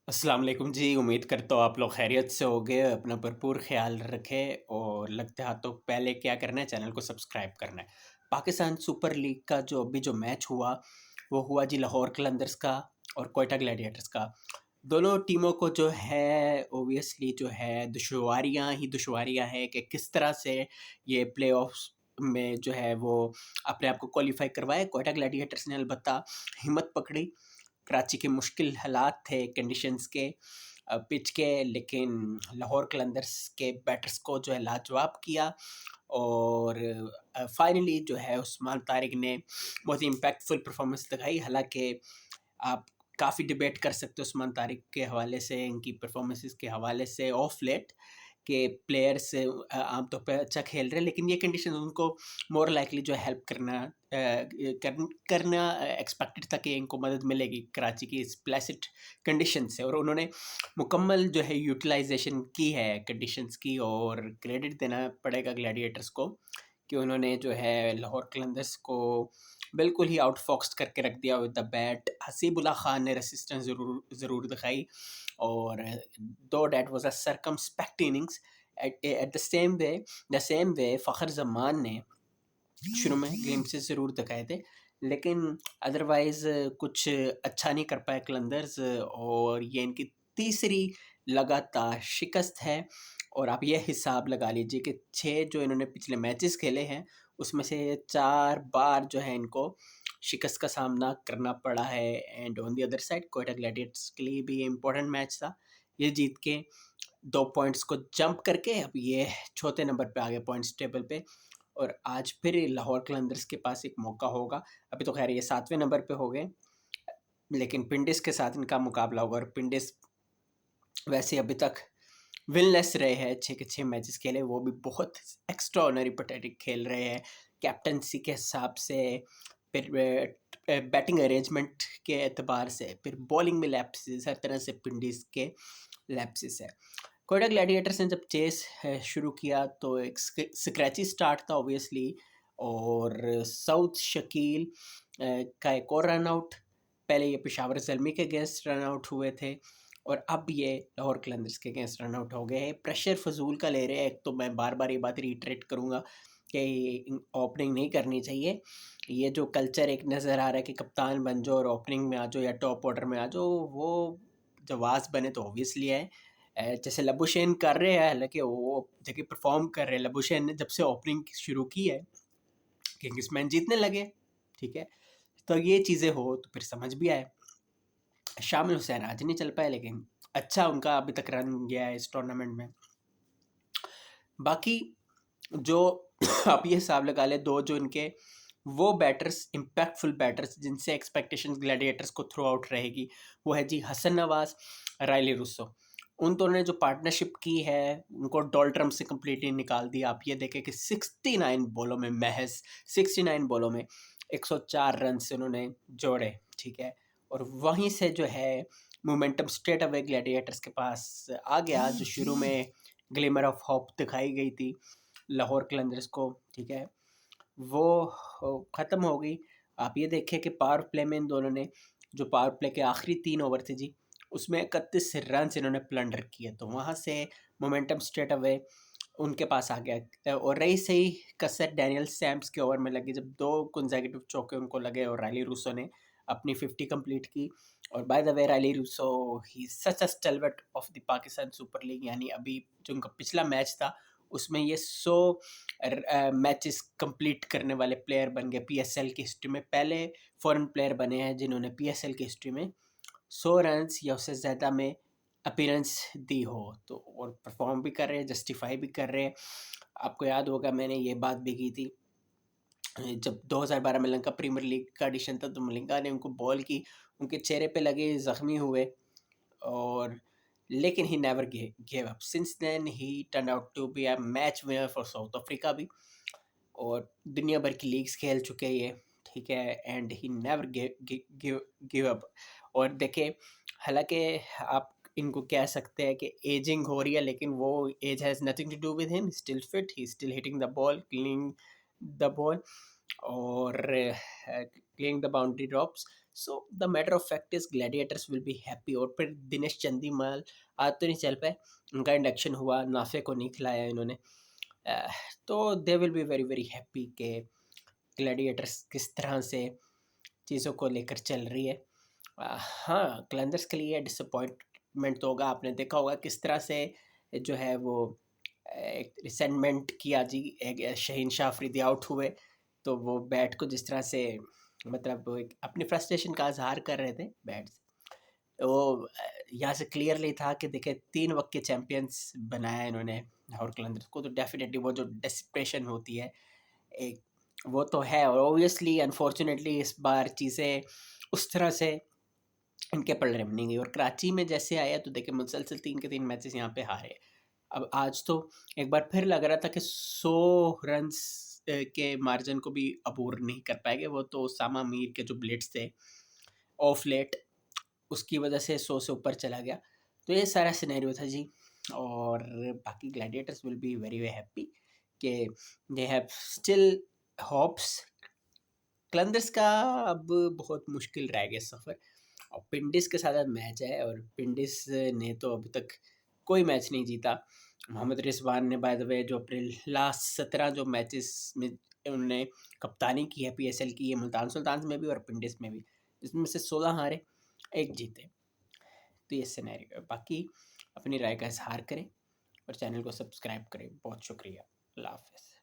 अस्सलाम वालेकुम जी, उम्मीद करता हूँ आप लोग खैरियत से होंगे, अपना भरपूर ख़्याल रखें और लगते हाथ तो पहले क्या करना है, चैनल को सब्सक्राइब करना है। पाकिस्तान सुपर लीग का जो मैच हुआ, वो हुआ जी लाहौर कलंदर्स का और क्वेटा ग्लैडिएटर्स का। दोनों टीमों को जो है ऑब्वियसली जो है दुश्वारियाँ ही दुश्वारियाँ हैं कि किस तरह से ये प्लेऑफ्स में जो है वो अपने आप को क्वालीफ़ाई करवाए। क्वेटा ग्लैडिएटर्स ने अलबत्ता हिम्मत पकड़ी। कराची के मुश्किल हालात थे कंडीशंस के पिच के, लेकिन लाहौर कलंदर्स के बैटर्स को जो है लाजवाब किया और फाइनली जो है उस्मान तारिक ने बहुत ही इम्पैक्टफुल परफॉर्मेंस दिखाई। हालांकि आप काफ़ी डिबेट कर सकते हो उस्मान तारिक के हवाले से, इनकी परफॉर्मेंसेस के हवाले से ऑफ लेट के प्लेयर्स आमतौर पर अच्छा खेल रहे हैं, लेकिन ये कंडीशन उनको मोर लाइकली जो है हेल्प करना एक्सपेक्टेड था कि इनको मदद मिलेगी कराची की इस प्लेसिड कंडीशन से, और उन्होंने मुकम्मल जो है यूटिलाइजेशन की है कंडीशंस की। और क्रेडिट देना पड़ेगा ग्लैडिएटर्स को कि उन्होंने जो है लाहौर कलंदर्स को बिल्कुल ही आउटफॉक्स्ड करके रख दिया with the bat. Haseebullah Khan ने रेसिस्टेंस ज़रूर दिखाई, और दो that was a circumspect innings at the same way Fakhar Zaman ने शुरू में ग्लिम्पसेस ज़रूर दिखाए थे, लेकिन अदरवाइज़ कुछ अच्छा नहीं कर पाए कलंदर्स, और ये इनकी तीसरी लगातार शिकस्त है। और आप ये हिसाब लगा लीजिए कि 6 जो इन्होंने पिछले मैचेस खेले हैं, उसमें से 4 बार जो है इनको शिकस्त का सामना करना पड़ा है। And on the other side Quetta Gladiators के लिए भी ये इम्पोर्टेंट मैच था। ये जीत के 2 पॉइंट्स को जंप करके अब ये चौथे नंबर पे आ गए पॉइंट्स टेबल पे, और आज फिर लाहौर कलंदर्स के पास एक मौका होगा। अभी तो खैर ये 7वें नंबर पे हो गए, लेकिन पिंडिस के साथ इनका मुकाबला होगा, और पिंडिस वैसे अभी तक विनलेस रहे हैं, 6 के 6 मैचेस खेले, वो भी बहुत एक्स्ट्राऑर्डिनरी पैथेटिक खेल रहे हैं कैप्टनसी के हिसाब से, फिर बैटिंग अरेंजमेंट के एतबार से, फिर बॉलिंग में लैप्सेस, हर तरह से पिंडिस के लैप्सेस है। कोयटा ग्लैडिएटर्स ने जब चेस शुरू किया तो एक स्क्रैची स्टार्ट था ऑब्वियसली, और साउथ शकील का एक और रन आउट, पहले ये पेशावर ज़ल्मी के अगेंस्ट रन आउट हुए थे, और अब ये लाहौर कलंदर्स के अगेंस्ट रन आउट हो गए हैं। प्रेशर फजूल का ले रहे हैं। एक तो मैं बार बार ये बात रिट्रेट करूँगा कि ओपनिंग नहीं करनी चाहिए। ये जो कल्चर एक नज़र आ रहा है कि कप्तान बन जाओ और ओपनिंग में आ जाओ या टॉप ऑर्डर में आ जाओ, वो जवाज़ बने तो ऑब्वियसली है। जैसे लबुशेन कर रहे हैं, हालांकि वो जगह परफॉर्म कर रहे हैं। लबुशेन ने जब से ओपनिंग शुरू की है, किंग्समैन जीतने लगे, ठीक है। तो ये चीज़ें हो तो फिर समझ भी आए। शामिल हुसैन आज नहीं चल पाए, लेकिन अच्छा उनका अभी तक रन गया है इस टूर्नामेंट में। बाकी जो आप ये हिसाब लगा ले, दो जो इनके वो बैटर्स, इम्पैक्टफुल बैटर्स जिनसे एक्सपेक्टेशंस ग्लैडिएटर्स को थ्रू आउट रहेगी, वो है जी हसन नवाज, रायली रूसो। उन दोनों ने जो पार्टनरशिप की है, उनको डोल्ट्रम से कम्प्लीटली निकाल दिया। आप ये देखें कि 69 बॉलों में, महज 69 बॉलों में 104 रन से उन्होंने जोड़े, ठीक है। और वहीं से जो है मोमेंटम स्ट्रेट अवे ग्लैडिएटर्स के पास आ गया, जो शुरू में ग्लिमर ऑफ होप दिखाई गई थी लाहौर कलंदर्स को, ठीक है, वो ख़त्म हो गई। आप ये देखें कि पावर प्ले में इन दोनों ने, जो पावर प्ले के आखिरी 3 ओवर थे जी, उसमें 31 रन से इन्होंने प्लंडर किए, तो वहाँ से मोमेंटम स्ट्रेट अवे उनके पास आ गया। और रही सही कसर डैनियल सैम्स के ओवर में लगी, जब 2 कंसेक्यूटिव चौके उनको लगे और रायली रूसो ने अपनी 50 कंप्लीट की। और by the way Rilee Rossouw he such a stalwart of the Pakistan super league, यानी अभी जो उनका पिछला मैच था उसमें ये 100 मैचेस कंप्लीट करने वाले प्लेयर बन गए। पीएसएल की हिस्ट्री में पहले फॉरेन प्लेयर बने हैं जिन्होंने पीएसएल की हिस्ट्री में 100 रन्स या उससे ज़्यादा में अपीयरेंस दी हो, तो और परफॉर्म भी कर रहे हैं, जस्टिफाई भी कर रहे हैं। आपको याद होगा मैंने ये बात भी की थी जब 2012 में लंका प्रीमियर लीग का एडिशन था, तो मलिंगा ने उनको बॉल की, उनके चेहरे पे लगे, ज़ख्मी हुए, और लेकिन he never give up. Since then he turn out to be a match winner for South Africa भी, और दुनिया भर की लीग्स खेल चुके हैं ये, ठीक है। And he never give up. और देखे, हालांकि आप इनको कह सकते हैं कि एजिंग हो रही है, लेकिन वो age has nothing to do with him. Still fit, he still hitting the ball, cleaning the ball, और cleaning the boundary drops. So the matter of fact is Gladiators will be happy. और फिर दिनेश चंदीमाल आज तो नहीं चल पाए, उनका induction हुआ, नाफे को नहीं खिलाया इन्होंने। तो they will be very very happy के ग्लैडिएटर्स किस तरह से चीज़ों को लेकर चल रही है। हाँ, कलंदर्स के लिए डिसअपॉइंटमेंट तो होगा। आपने देखा होगा किस तरह से जो है वो एक रिसेंटमेंट किया जी, एक शहीन शाह अफरीदी आउट हुए तो वो बैट को जिस तरह से मतलब वो एक अपनी फ्रस्ट्रेशन का इजहार कर रहे थे बैट से। तो यहाँ से क्लियरली था कि देखिए 3 वक्त के चैंपियंस बनाया इन्होंने और कलंदर्स को, तो डेफिनेटली वो जो डेस्परेशन होती है एक, वो तो है। और ऑब्वियसली अनफॉर्चुनेटली इस बार चीज़ें उस तरह से इनके पलड़े में नहीं गई। और कराची में जैसे आया तो देखिए मुसलसल 3 के 3 मैचेस यहाँ पे हारे। अब आज तो एक बार फिर लग रहा था कि 100 रन्स के मार्जिन को भी अबूर नहीं कर पाएंगे। वो तो उसामा मीर के जो ब्लिट्स थे ऑफ लेट, उसकी वजह से 100 से ऊपर चला गया। तो ये सारा सिनेरियो था जी। और बाकी Gladiators will be very very happy कि they have still hopes. Qalandars का अब बहुत मुश्किल रह गया सफ़र। और पिंडिस के साथ मैच है और पिंडिस ने तो अभी तक कोई मैच नहीं जीता। मोहम्मद रिजवान ने बाय द वे जो अप्रैल लास्ट 17 जो मैचेस में उन्होंने कप्तानी की है पीएसएल की, ये मुल्तान सुल्तान में भी और पिंडिस में भी, जिसमें से 16 हारे, 1 जीते। तो ये सिनेरियो है। बाकी अपनी राय का इजहार करें और चैनल को सब्सक्राइब करें। बहुत शुक्रिया। अल्लाह हाफ़िज़।